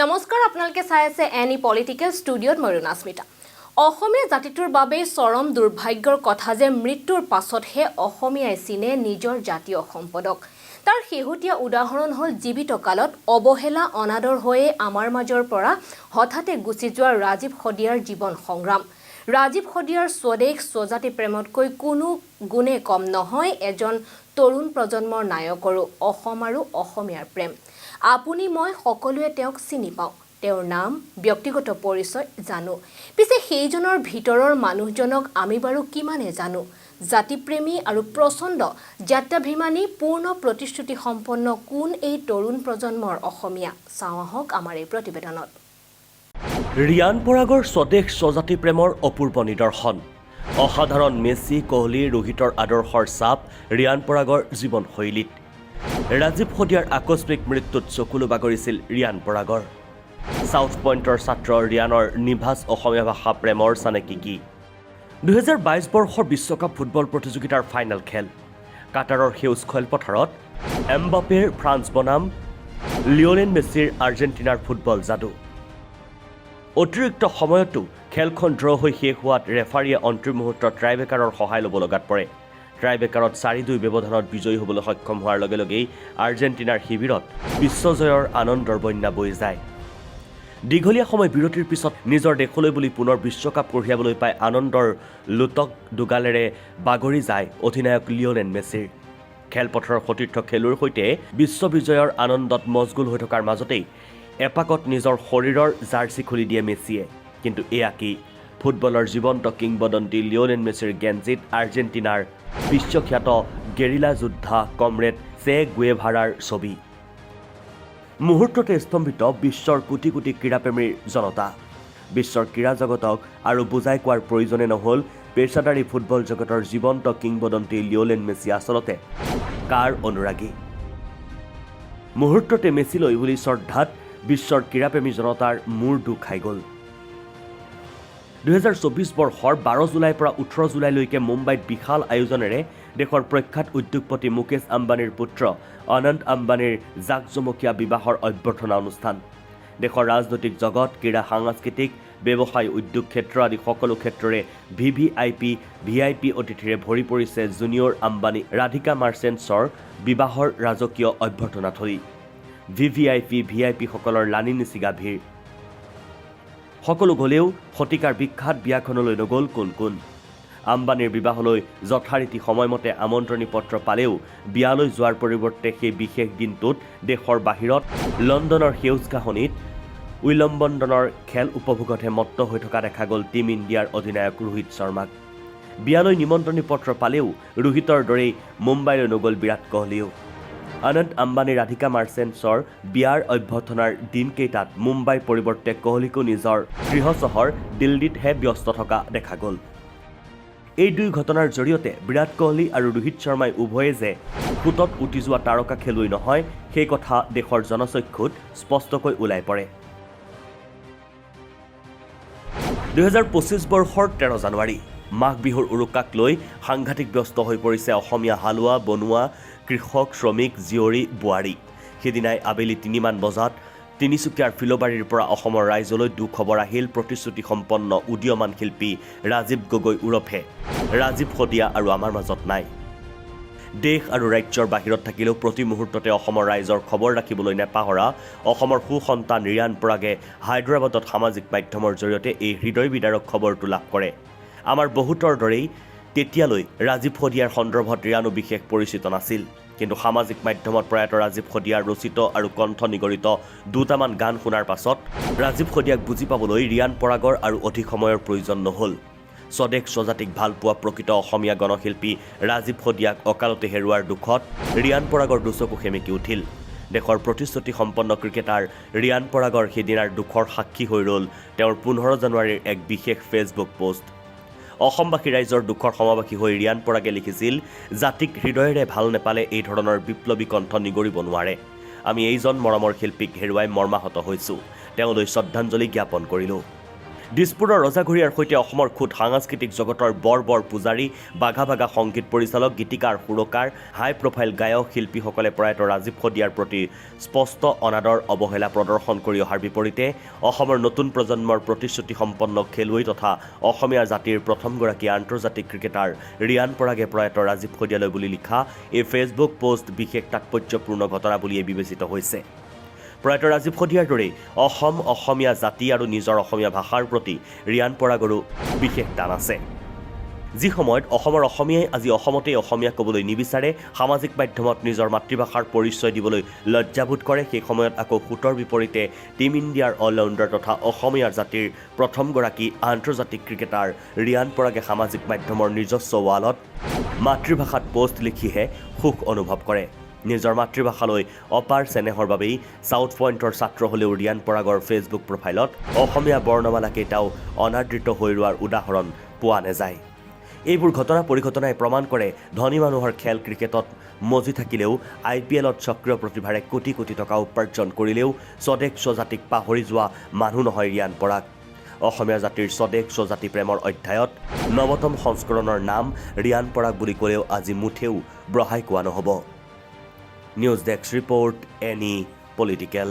নমস্কাৰ আপোনালোকে চাই আছে এনি পলিটিকেল ষ্টুডিঅ'ত মই ৰুণাস্মিতা অসমীয়া জাতিটোৰ বাবে চৰম দুৰ্ভাগ্যৰ কথা যে মৃত্যুৰ পাছতহে অসমীয়াই চিনে নিজৰ জাতীয় সম্পদক তাৰ শেহতীয়া উদাহৰণ হ'ল জীৱিত কালত অৱহেলা অনাদৰ হৈয়ে আমাৰ মাজৰ পৰা হঠাতে গুচি যোৱা ৰাজীৱ খদিয়াৰ জীৱন সংগ্ৰাম ৰাজীৱ খদিয়াৰ স্বদেশ স্বজাতি প্ৰেমতকৈ কোনো গুণে কম নহয় এজন তৰুণ প্ৰজন্মৰ নায়কৰো অসম আৰু অসমীয়াৰ প্ৰেম আপুনি মই সকলোৱে তেওঁক চিনি পাওঁ তেওঁৰ নাম ব্যক্তিগত পৰিচয় জানো পিছে সেইজনৰ ভিতৰৰ মানুহজনক আমি বাৰু কিমানে জানো জাতিপ্ৰেমী আৰু প্ৰচণ্ড জাত্যাভিমানী পূৰ্ণ প্ৰতিশ্ৰুতি সম্পন্ন কোন এই তৰুণ প্ৰজন্মৰ অসমীয়া চাওঁ আহক আমাৰ এই প্ৰতিবেদনত ৰিয়ান পৰাগৰ স্বদেশ স্বজাতি প্ৰেমৰ অপূৰ্ব নিদৰ্শন অসাধাৰণ মেছি কোহলি ৰোহিতৰ আদৰ্শৰ ছাপ ৰিয়ান পৰাগৰ জীৱনশৈলীত ৰাজীৱ খদিয়াৰ আকস্মিক মৃত্যুত চকুলো বাগৰিছিল ৰিয়ান পৰাগৰ সাউথ পইণ্টৰ ছাত্ৰ ৰিয়ানৰ নিভাজ অসমীয়া ভাষা প্ৰেমৰ চানেকি কি 2022 বৰ্ষৰ বিশ্বকাপ ফুটবল প্ৰতিযোগিতাৰ ফাইনেল খেল কাটাৰৰ সেউজ খেলপথাৰত এমবাপেৰ ফ্ৰান্স বনাম লিঅনেল মেছিৰ আৰ্জেণ্টিনাৰ ফুটবল যাদু অতিৰিক্ত সময়তো খেলখন ড্ৰ হৈ শেষ হোৱাত ৰেফাৰীয়ে অন্তিম মুহূৰ্তত ট্ৰাইবেকাৰৰ সহায় ল'ব লগাত পৰে ট্ৰাইবেকাৰত 4-2 ব্যৱধানত বিজয়ী হ'বলৈ সক্ষম হোৱাৰ লগে লগেই আৰ্জেণ্টিনাৰ শিবিৰত বিশ্বজয়ৰ আনন্দৰ বন্যা বৈ যায় দীঘলীয়া সময় বিৰতিৰ পিছত নিজৰ দেশলৈ বুলি পুনৰ বিশ্বকাপ কঢ়িয়াবলৈ পাই আনন্দৰ লুটক দুগালেৰে বাগৰি যায় অধিনায়ক লিঅনেল মেছিৰ খেলপথাৰৰ সতীৰ্থ খেলুৱৈৰ সৈতে বিশ্ববিজয়ৰ আনন্দত মজগুল হৈ থকাৰ মাজতেই এপাকত নিজৰ শৰীৰৰ জাৰ্চি খুলি দিয়ে মেছিয়ে কিন্তু এয়া কি ফুটবলৰ জীৱন্ত কিংবদন্তি লিঅনেল মেছিৰ গেঞ্জিত আৰ্জেণ্টিনাৰ বিশ্বখ্যাত গেৰিলা যোদ্ধা কমৰেড চে গুয়েভাৰাৰ ছবি মুহূৰ্ততে স্তম্ভিত বিশ্বৰ কোটি কোটি ক্ৰীড়াপ্ৰেমীৰ জনতা বিশ্বৰ ক্ৰীড়া জগতক আৰু বুজাই কোৱাৰ প্ৰয়োজনে নহ'ল পেচাদাৰী ফুটবল জগতৰ জীৱন্ত কিংবদন্তি লিঅনেল মেছি আচলতে কাৰ অনুৰাগী মুহূৰ্ততে মেছিলৈ বুলি শ্ৰদ্ধাত বিশ্বৰ ক্ৰীড়াপ্ৰেমী জনতাৰ মূৰ দুখ খাই গ'ল 2024 বৰ্ষৰ 12 জুলাইৰ পৰা 18 জুলাইলৈকে মুম্বাইত বিশাল আয়োজনেৰে দেশৰ প্ৰখ্যাত উদ্যোগপতি মুকেশ আম্বানীৰ পুত্ৰ অনন্ত আম্বানীৰ জাকজমকীয়া বিবাহৰ অভ্যৰ্থনা অনুষ্ঠান দেশৰ ৰাজনৈতিক জগত ক্ৰীড়া সাংস্কৃতিক ব্যৱসায় উদ্যোগ ক্ষেত্ৰ আদি সকলো ক্ষেত্ৰৰে ভিআইপি অতিথিৰে ভৰি পৰিছে জুনিয়ৰ আম্বানী ৰাধিকা মাৰ্চেণ্টছৰ বিবাহৰ ৰাজকীয় অভ্যৰ্থনাথলী ভিআইপিসকলৰ লানি নিচিগা ভিৰ সকলো গ'লেও শতিকাৰ বিখ্যাত বিয়াখনলৈ নগ'ল কোন কোন আম্বানীৰ বিবাহলৈ যথাৰীতি সময়মতে আমন্ত্ৰণী পত্ৰ পালেও বিয়ালৈ যোৱাৰ পৰিৱৰ্তে সেই বিশেষ দিনটোত দেশৰ বাহিৰত লণ্ডনৰ সেউজ ঘাঁহনিত উইলম্বণ্ডনৰ খেল উপভোগতহে মত্ত হৈ থকা দেখা গ'ল টীম ইণ্ডিয়াৰ অধিনায়ক ৰোহিত শৰ্মাক বিয়ালৈ নিমন্ত্ৰণী পত্ৰ পালেও ৰোহিতৰ দৰেই মুম্বাইলৈ নগ'ল বিৰাট কোহলিও অনন্ত আম্বানী ৰাধিকা মাৰ্চেণ্টছৰ বিয়াৰ অভ্যৰ্থনাৰ দিনকেইটাত মুম্বাইৰ পৰিৱৰ্তে কোহলিকো নিজৰ গৃহ চহৰ দিল্লীতহে ব্যস্ত থকা দেখা গ'ল এই দুই ঘটনাৰ জৰিয়তে বিৰাট কোহলি আৰু ৰোহিত শৰ্মাই উভয়ে যে ফুটত উটি যোৱা তাৰকা খেলুৱৈ নহয় সেই কথা দেশৰ জনচক্ষুত স্পষ্টকৈ ওলাই পৰে 2025 বৰ্ষৰ 13 জানুৱাৰী মাঘ বিহুৰ উৰুকাক লৈ সাংঘাতিক ব্যস্ত হৈ পৰিছে অসমীয়া হালোৱা বনোৱা কৃষক শ্ৰমিক জীয়ৰী বোৱাৰী সেইদিনাই আবেলি 3 মান বজাত তিনিচুকীয়াৰ ফিলবাৰীৰ পৰা অসমৰ ৰাইজলৈ দুখবৰ আহিল প্ৰতিশ্ৰুতি সম্পন্ন উদীয়মান শিল্পী ৰাজীৱ গগৈ ওৰফে ৰাজীৱ খদিয়া আৰু আমাৰ মাজত নাই দেশ আৰু ৰাজ্যৰ বাহিৰত থাকিলেও প্ৰতি মুহূৰ্ততে অসমৰ ৰাইজৰ খবৰ ৰাখিবলৈ নেপাহৰা অসমৰ সুসন্তান ৰিয়ান পৰাগে হায়দৰাবাদত সামাজিক মাধ্যমৰ জৰিয়তে এই হৃদয় বিদাৰক খবৰটো লাভ কৰে আমাৰ বহুতৰ দৰেই তেতিয়ালৈ ৰাজীৱ খদিয়াৰ সন্দৰ্ভত ৰিয়ানো বিশেষ পৰিচিত নাছিল কিন্তু সামাজিক মাধ্যমত প্ৰয়াত ৰাজীৱ খদিয়াৰ ৰচিত আৰু কণ্ঠ নিগৰিত দুটামান গান শুনাৰ পাছত ৰাজীৱ খদিয়াক বুজি পাবলৈ ৰিয়ান পৰাগৰ আৰু অধিক সময়ৰ প্ৰয়োজন নহ'ল স্বদেশ স্বজাতিক ভালপোৱা প্ৰকৃত অসমীয়া গণশিল্পী ৰাজীৱ খদিয়াক অকালতে হেৰুৱাৰ দুখত ৰিয়ান পৰাগৰ দুচকু সেমেকি উঠিল দেশৰ প্ৰতিশ্ৰুতি সম্পন্ন ক্ৰিকেটাৰ ৰিয়ান পৰাগৰ সেইদিনাৰ দুখৰ সাক্ষী হৈ ৰ'ল তেওঁৰ 15 জানুৱাৰীৰ এক বিশেষ ফেচবুক পোষ্ট অসমবাসী ৰাইজৰ দুখৰ সমবাসী হৈ ৰিয়ান পৰাগে লিখিছিল জাতিক হৃদয়েৰে ভাল নেপালে এই ধৰণৰ বিপ্লৱী কণ্ঠ নিগৰিব নোৱাৰে আমি এইজন মৰমৰ শিল্পীক হেৰুৱাই মৰ্মাহত হৈছোঁ তেওঁলৈ শ্ৰদ্ধাঞ্জলি জ্ঞাপন কৰিলোঁ দিছপুৰৰ ৰজাঘৰীয়াৰ সৈতে অসমৰ খুদ সাংস্কৃতিক জগতৰ বৰ পূজাৰী বাঘা বাঘা সংগীত পৰিচালক গীতিকাৰ সুৰকাৰ হাই প্ৰফাইল গায়ক শিল্পীসকলে প্ৰয়াত ৰাজীৱ সদিয়াৰ প্ৰতি স্পষ্ট অনাদৰ অৱহেলা প্ৰদৰ্শন কৰি অহাৰ বিপৰীতে অসমৰ নতুন প্ৰজন্মৰ প্ৰতিশ্ৰুতি সম্পন্ন খেলুৱৈ তথা অসমীয়া জাতিৰ প্ৰথমগৰাকী আন্তৰ্জাতিক ক্ৰিকেটাৰ ৰিয়ান পৰাগে প্ৰয়াত ৰাজীৱ সদিয়ালৈ বুলি লিখা এই ফেচবুক পোষ্ট বিশেষ তাৎপৰ্যপূৰ্ণ ঘটনা বুলিয়ে বিবেচিত হৈছে। প্ৰয়াত ৰাজীৱ সদিয়াৰ দৰেই অসমীয়া জাতি আৰু নিজৰ অসমীয়া ভাষাৰ প্ৰতি ৰিয়ান পৰাগৰো বিশেষ টান আছে। যি সময়ত অসমৰ অসমীয়াই আজি অসমতেই অসমীয়া ক'বলৈ নিবিচাৰে, সামাজিক মাধ্যমত নিজৰ মাতৃভাষাৰ পৰিচয় দিবলৈ লজ্জাবোধ কৰে, সেই সময়ত আকৌ সুতৰ বিপৰীতে টীম ইণ্ডিয়াৰ অলৰাউণ্ডাৰ তথা অসমীয়া জাতিৰ প্ৰথমগৰাকী আন্তৰ্জাতিক ক্ৰিকেটাৰ ৰিয়ান পৰাগে সামাজিক মাধ্যমৰ নিজস্ব ৱালত মাতৃভাষাত পোষ্ট লিখিহে সুখ অনুভৱ কৰে। নিজৰ মাতৃভাষালৈ অপাৰ চেনেহৰ বাবেই ছাউথ পইণ্টৰ ছাত্ৰ হ'লেও ৰিয়ান পৰাগৰ ফেচবুক প্ৰফাইলত অসমীয়া বৰ্ণমালাকেইটাও অনাদৃত হৈ ৰোৱাৰ উদাহৰণ পোৱা নাযায়। এইবোৰ ঘটনা পৰিঘটনাই প্ৰমাণ কৰে ধনী মানুহৰ খেল ক্ৰিকেটত মজি থাকিলেও IPLত সক্ৰিয় প্ৰতিভাৰে কোটি কোটি টকা উপাৰ্জন কৰিলেও স্বদেশ স্বজাতিক পাহৰি যোৱা মানুহ নহয় ৰিয়ান পৰাগ। অসমীয়া জাতিৰ স্বদেশ স্বজাতি প্ৰেমৰ অধ্যায়ত নৱতম সংস্কৰণৰ নাম ৰিয়ান পৰাগ বুলি ক'লেও আজি মুঠেও বঢ়াই কোৱা নহ'ব। News desk report, any political.